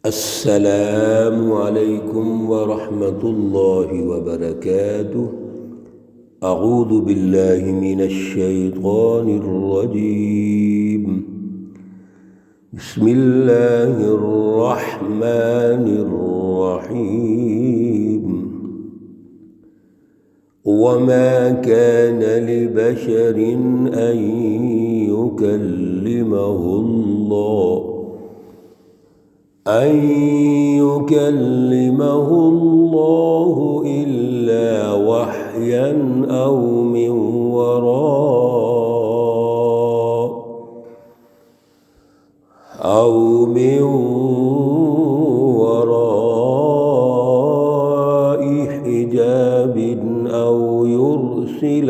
السلام علیکم ورحمۃ اللہ وبرکاتہ۔ اعوذ باللہ من الشیطان الرجیم، بسم اللہ الرحمن الرحیم۔ وما كان لبشر أن يكلمه الله إلا وحيا أو من وراء حجاب أو يرسل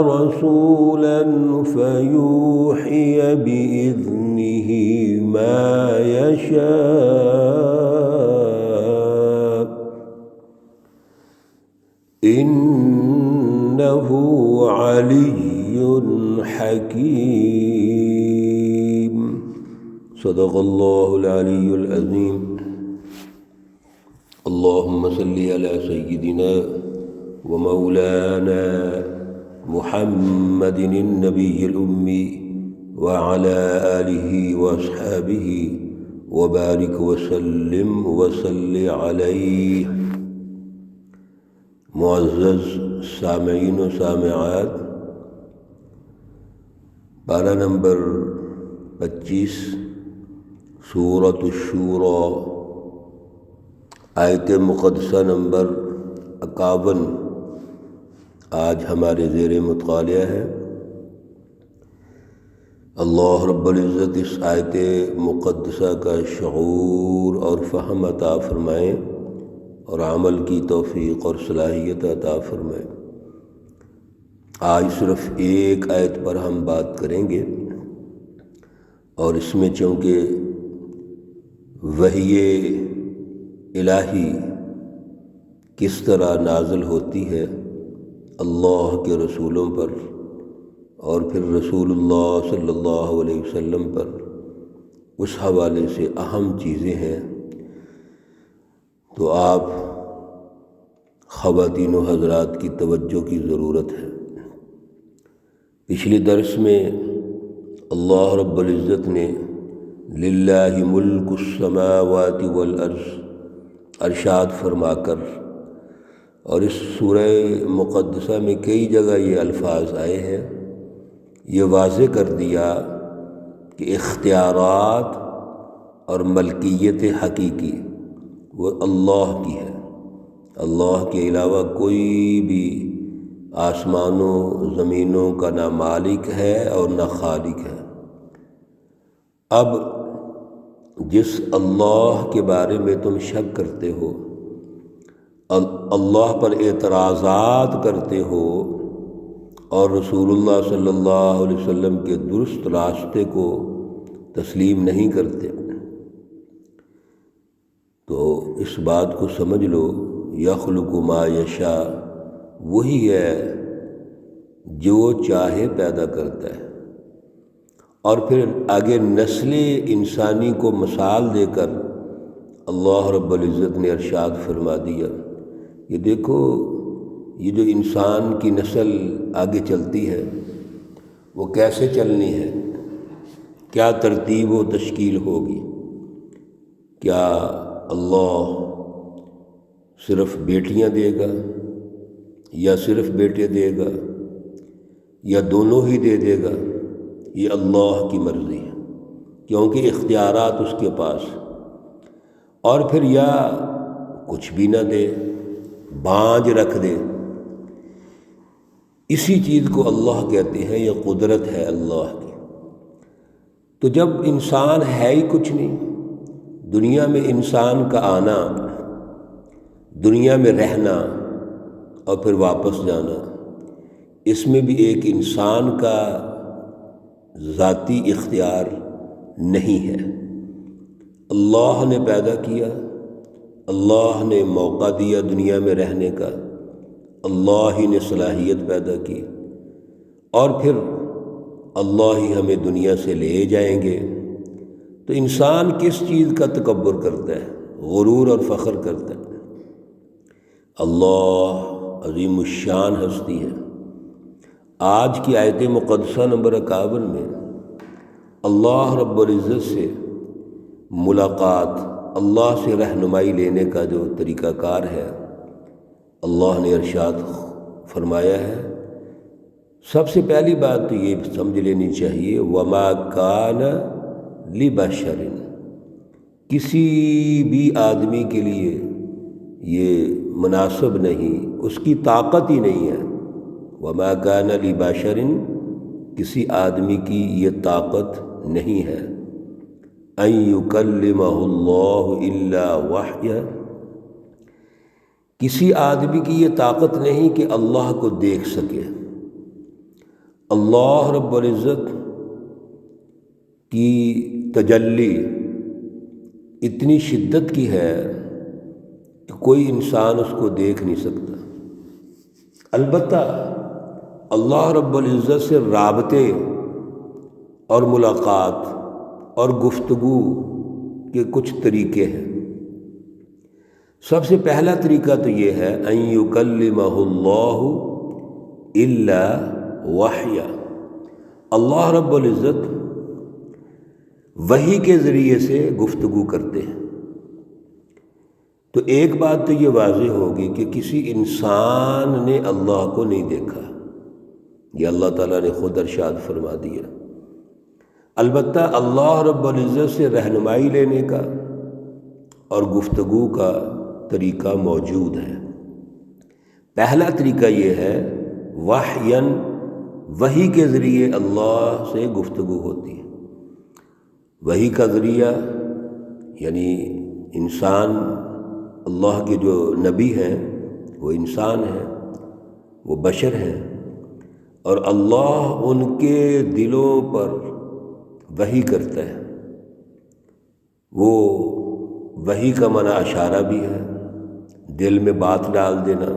رسولا فيوحي بإذنه ما يشاء إنه علي حكيم۔ صدق اللہ العلی العظیم۔ اللہم صلی علی سیدنا ومولانا محمد النبی الأمی وعلى آلہ واصحابہ وبارک وسلم وصل علیہ۔ معزز سامعین و سامعات، پارہ نمبر 25 سورۃ الشورى، آیت مقدسہ نمبر 51 آج ہمارے زیر مطالعہ ہے۔ اللہ رب العزت اس آیت مقدسہ کا شعور اور فہم عطا فرمائیں اور عمل کی توفیق اور صلاحیت عطا فرمائیں۔ آج صرف ایک آیت پر ہم بات کریں گے، اور اس میں چونکہ وحی الہی کس طرح نازل ہوتی ہے اللہ کے رسولوں پر اور پھر رسول اللہ صلی اللہ علیہ وسلم پر، اس حوالے سے اہم چیزیں ہیں، تو آپ خواتین و حضرات کی توجہ کی ضرورت ہے۔ پچھلے درس میں اللہ رب العزت نے للہ ملک السماوات والارض ارشاد فرما کر، اور اس سورہ مقدسہ میں کئی جگہ یہ الفاظ آئے ہیں، یہ واضح کر دیا کہ اختیارات اور ملکیت حقیقی وہ اللہ کی ہے۔ اللہ کے علاوہ کوئی بھی آسمانوں زمینوں کا نہ مالک ہے اور نہ خالق ہے۔ اب جس اللہ کے بارے میں تم شک کرتے ہو، اللہ پر اعتراضات کرتے ہو اور رسول اللہ صلی اللہ علیہ وسلم کے درست راستے کو تسلیم نہیں کرتے، تو اس بات کو سمجھ لو، یخلق ما یشاء، وہی ہے جو چاہے پیدا کرتا ہے۔ اور پھر آگے نسل انسانی کو مثال دے کر اللہ رب العزت نے ارشاد فرما دیا، یہ دیکھو یہ جو انسان کی نسل آگے چلتی ہے وہ کیسے چلنی ہے، کیا ترتیب و تشکیل ہوگی۔ کیا اللہ صرف بیٹیاں دے گا یا صرف بیٹے دے گا یا دونوں ہی دے گا؟ یہ اللہ کی مرضی ہے، کیونکہ اختیارات اس کے پاس، اور پھر یا کچھ بھی نہ دے، بانجھ رکھ دے۔ اسی چیز کو اللہ کہتے ہیں، یہ قدرت ہے اللہ کی۔ تو جب انسان ہے ہی کچھ نہیں، دنیا میں انسان کا آنا، دنیا میں رہنا اور پھر واپس جانا، اس میں بھی ایک انسان کا ذاتی اختیار نہیں ہے۔ اللہ نے پیدا کیا، اللہ نے موقع دیا دنیا میں رہنے کا، اللہ ہی نے صلاحیت پیدا کی، اور پھر اللہ ہی ہمیں دنیا سے لے جائیں گے، تو انسان کس چیز کا تکبر کرتا ہے، غرور اور فخر کرتا ہے۔ اللہ عظیم الشان ہستی ہے۔ آج کی آیت مقدسہ نمبر 51 میں اللہ رب العزت سے ملاقات، اللہ سے رہنمائی لینے کا جو طریقہ کار ہے، اللہ نے ارشاد فرمایا ہے۔ سب سے پہلی بات تو یہ سمجھ لینی چاہیے، وما کان لبشر، کسی بھی آدمی کے لیے یہ مناسب نہیں، اس کی طاقت ہی نہیں ہے۔ وما کان لبشر، کسی آدمی کی یہ طاقت نہیں ہے، ان یکلمہ اللہ الا وحیا، کسی آدمی کی یہ طاقت نہیں کہ اللہ کو دیکھ سکے۔ اللہ رب العزت کی تجلی اتنی شدت کی ہے کہ کوئی انسان اس کو دیکھ نہیں سکتا۔ البتہ اللہ رب العزت سے رابطے اور ملاقات اور گفتگو کے کچھ طریقے ہیں۔ سب سے پہلا طریقہ تو یہ ہے، ان یکلمہ اللہ الا وحیا، اللہ رب العزت وحی کے ذریعے سے گفتگو کرتے ہیں۔ تو ایک بات تو یہ واضح ہوگی کہ کسی انسان نے اللہ کو نہیں دیکھا، یہ اللہ تعالیٰ نے خود ارشاد فرما دیا۔ البتہ اللہ رب العزت سے رہنمائی لینے کا اور گفتگو کا طریقہ موجود ہے۔ پہلا طریقہ یہ ہے، وحیاً، وحی کے ذریعے اللہ سے گفتگو ہوتی ہے۔ وحی کا ذریعہ یعنی انسان، اللہ کے جو نبی ہیں وہ انسان ہیں، وہ بشر ہیں، اور اللہ ان کے دلوں پر وحی کرتا ہے۔ وہ وحی کا معنی اشارہ بھی ہے، دل میں بات ڈال دینا۔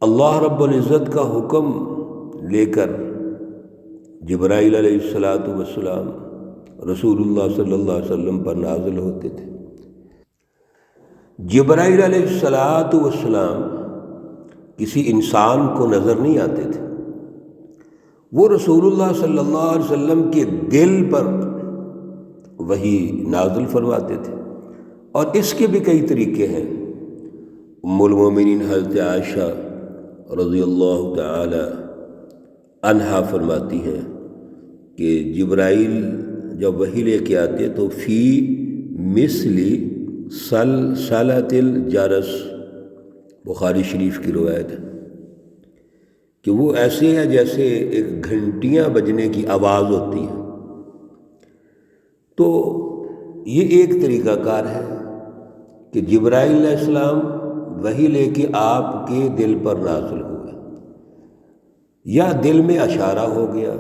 اللہ رب العزت کا حکم لے کر جبرائیل علیہ السلام رسول اللہ صلی اللہ علیہ وسلم پر نازل ہوتے تھے۔ جبرائیل علیہ السلام کسی انسان کو نظر نہیں آتے تھے، وہ رسول اللہ صلی اللہ علیہ وسلم کے دل پر وحی نازل فرماتے تھے۔ اور اس کے بھی کئی طریقے ہیں۔ ام المومنین حضرت عائشہ رضی اللہ تعالی عنہا فرماتی ہیں کہ جبرائیل جب وحی لے کے آتے تو فی مثل سلسلۃ الجرس، بخاری شریف کی روایت ہے کہ وہ ایسے ہے جیسے ایک گھنٹیاں بجنے کی آواز ہوتی ہے۔ تو یہ ایک طریقہ کار ہے کہ جبرائیل علیہ السلام وحی لے کے آپ کے دل پر نازل ہوئے، یا دل میں اشارہ ہو گیا،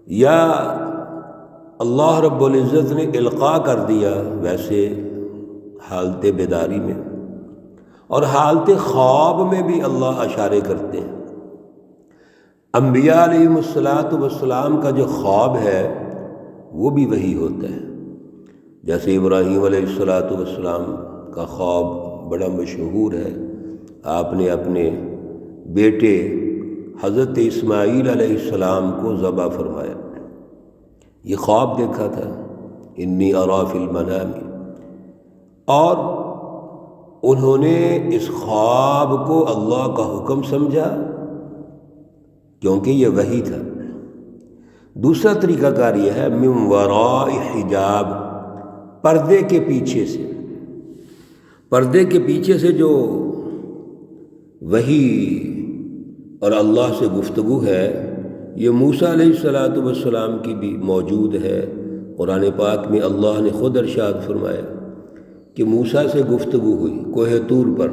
یا اللہ رب العزت نے القاء کر دیا، ویسے حالت بیداری میں اور حالت خواب میں بھی اللہ اشارے کرتے ہیں۔ انبیاء علیہم السلام کا جو خواب ہے وہ بھی وحی ہوتا ہے۔ جیسے ابراہیم علیہ السلام کا خواب بڑا مشہور ہے، آپ نے اپنے بیٹے حضرت اسماعیل علیہ السلام کو ذبح فرمایا، یہ خواب دیکھا تھا، انی اری فی المنام، اور انہوں نے اس خواب کو اللہ کا حکم سمجھا کیونکہ یہ وحی تھا۔ دوسرا طریقہ کار یہ ہے، من وراء حجاب، پردے کے پیچھے سے، پردے کے پیچھے سے جو وحی اور اللہ سے گفتگو ہے، یہ موسیٰ علیہ السلام کی بھی موجود ہے۔ قرآن پاک میں اللہ نے خود ارشاد فرمایا کہ موسیٰ سے گفتگو ہوئی کوہ طور پر،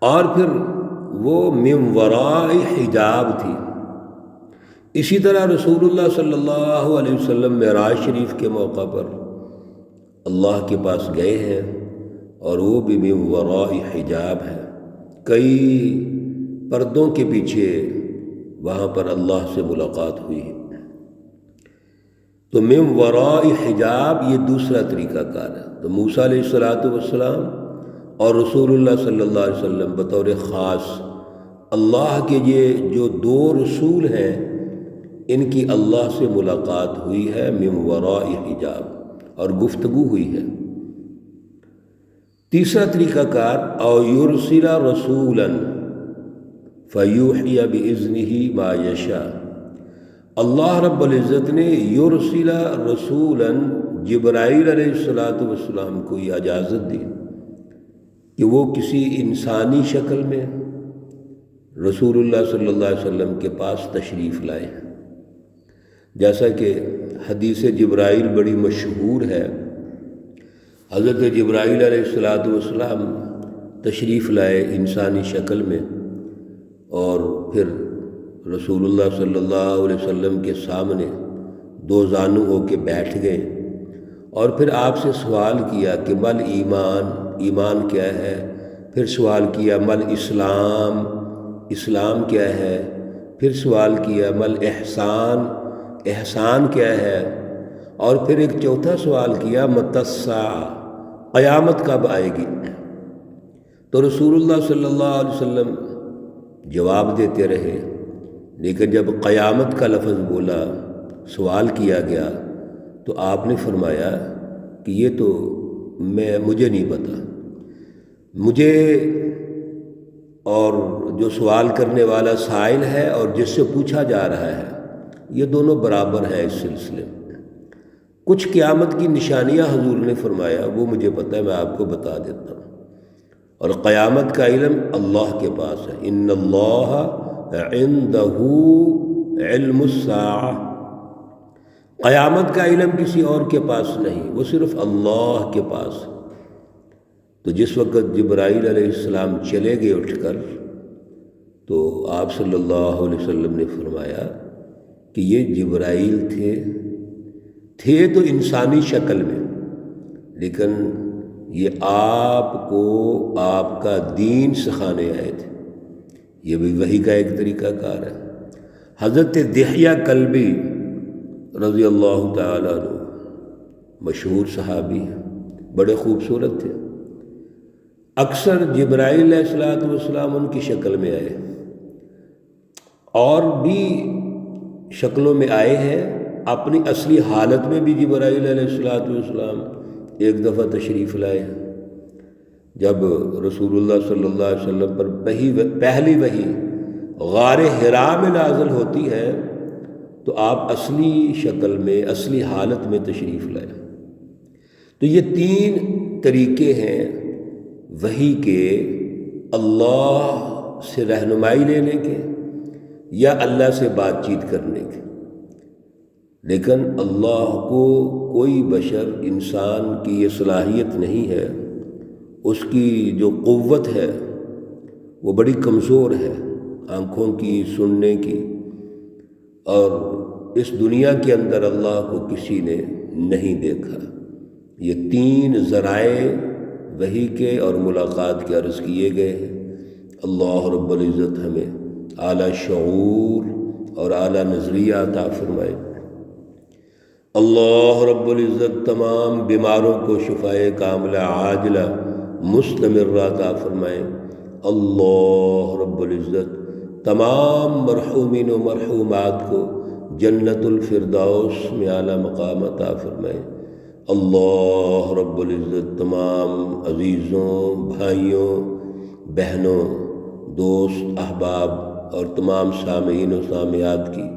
اور پھر وہ من وراء حجاب تھی۔ اسی طرح رسول اللہ صلی اللہ علیہ وسلم معراج شریف کے موقع پر اللہ کے پاس گئے ہیں، اور وہ بھی من وراء حجاب ہے، کئی پردوں کے پیچھے وہاں پر اللہ سے ملاقات ہوئی ہے۔ تو من وراء حجاب یہ دوسرا طریقہ کار ہے۔ تو موسیٰ علیہ السلام اور رسول اللہ صلی اللہ علیہ وسلم بطور خاص اللہ کے یہ جو دو رسول ہیں ان کی اللہ سے ملاقات ہوئی ہے من وراء حجاب، اور گفتگو ہوئی ہے۔ تیسرا طریقہ کار او یرسل رسولا فیوحی باذنہ ما یشاء، اللہ رب العزت نے یرسل رسولا جبرائیل علیہ السلام کو یہ اجازت دی کہ وہ کسی انسانی شکل میں رسول اللہ صلی اللہ علیہ وسلم کے پاس تشریف لائے، جیسا کہ حدیث جبرائیل بڑی مشہور ہے۔ حضرت جبرائیل علیہ السلام تشریف لائے انسانی شکل میں، اور پھر رسول اللہ صلی اللہ علیہ وسلم کے سامنے دو زانو ہو کے بیٹھ گئے، اور پھر آپ سے سوال کیا کہ مل ایمان، ایمان کیا ہے؟ پھر سوال کیا مل اسلام، اسلام کیا ہے؟ پھر سوال کیا مل احسان، احسان کیا ہے؟ اور پھر ایک چوتھا سوال کیا متی الساعہ، قیامت کب آئے گی؟ تو رسول اللہ صلی اللہ علیہ وسلم جواب دیتے رہے، لیکن جب قیامت کا لفظ بولا، سوال کیا گیا، تو آپ نے فرمایا کہ یہ تو مجھے نہیں پتا، مجھے اور جو سوال کرنے والا سائل ہے اور جس سے پوچھا جا رہا ہے یہ دونوں برابر ہیں اس سلسلے میں۔ کچھ قیامت کی نشانیاں حضور نے فرمایا وہ مجھے پتہ ہے، میں آپ کو بتا دیتا ہوں، اور قیامت کا علم اللہ کے پاس ہے۔ ان اللہ عندہ علم الساعہ، قیامت کا علم کسی اور کے پاس نہیں، وہ صرف اللہ کے پاس ہے۔ تو جس وقت جبرائیل علیہ السلام چلے گئے اٹھ کر، تو آپ صلی اللہ علیہ وسلم نے فرمایا کہ یہ جبرائیل تھے تو انسانی شکل میں، لیکن یہ آپ کو آپ کا دین سکھانے آئے تھے، یہ بھی وحی کا ایک طریقہ کار ہے۔ حضرت دحیہ کلبی رضی اللہ تعالیٰ عنہ مشہور صحابی ہیں، بڑے خوبصورت تھے، اکثر جبرائیل علیہ السلام ان کی شکل میں آئے، اور بھی شکلوں میں آئے ہیں، اپنی اصلی حالت میں بھی جبرائیل علیہ السلام ایک دفعہ تشریف لائے ہیں۔ جب رسول اللہ صلی اللہ علیہ وسلم پر پہلی وحی غار حراء میں نازل ہوتی ہے تو آپ اصلی شکل میں، اصلی حالت میں تشریف لائے۔ تو یہ تین طریقے ہیں وحی کے، اللہ سے رہنمائی لینے کے یا اللہ سے بات چیت کرنے کے، لیکن اللہ کو کوئی بشر، انسان کی یہ صلاحیت نہیں ہے، اس کی جو قوت ہے وہ بڑی کمزور ہے، آنکھوں کی، سننے کی، اور اس دنیا کے اندر اللہ کو کسی نے نہیں دیکھا۔ یہ تین ذرائع وحی کے اور ملاقات کے عرض کیے گئے ہیں۔ اللہ رب العزت ہمیں اعلیٰ شعور اور اعلیٰ نظریہ عطا فرمائے۔ اللہ رب العزت تمام بیماروں کو شفائے کاملہ عاجلہ مستمرہ عطا فرمائے۔ اللہ رب العزت تمام مرحومین و مرحومات کو جنت الفردوس میں اعلیٰ مقام عطا فرمائے۔ اللہ رب العزت تمام عزیزوں، بھائیوں، بہنوں، دوست، احباب اور تمام سامعین و سامعات کی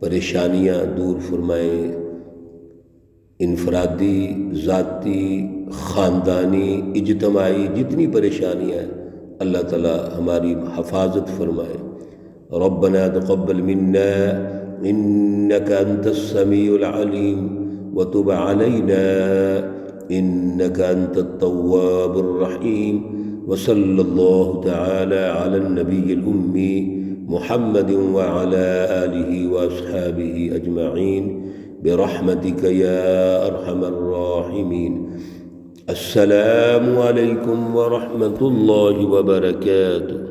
پریشانیاں دور فرمائے۔ انفرادی، ذاتی، خاندانی، اجتماعی جتنی پریشانیاں ہیں اللہ تعالی ہماری حفاظت فرمائے۔ ربنا تقبل منا انك انت السميع العليم وتب علينا انك انت التواب الرحيم، وصلى الله تعالى على النبي الأمي محمد وعلى آله وأصحابه أجمعين برحمتك يا أرحم الراحمين۔ السلام عليكم ورحمة الله وبركاته۔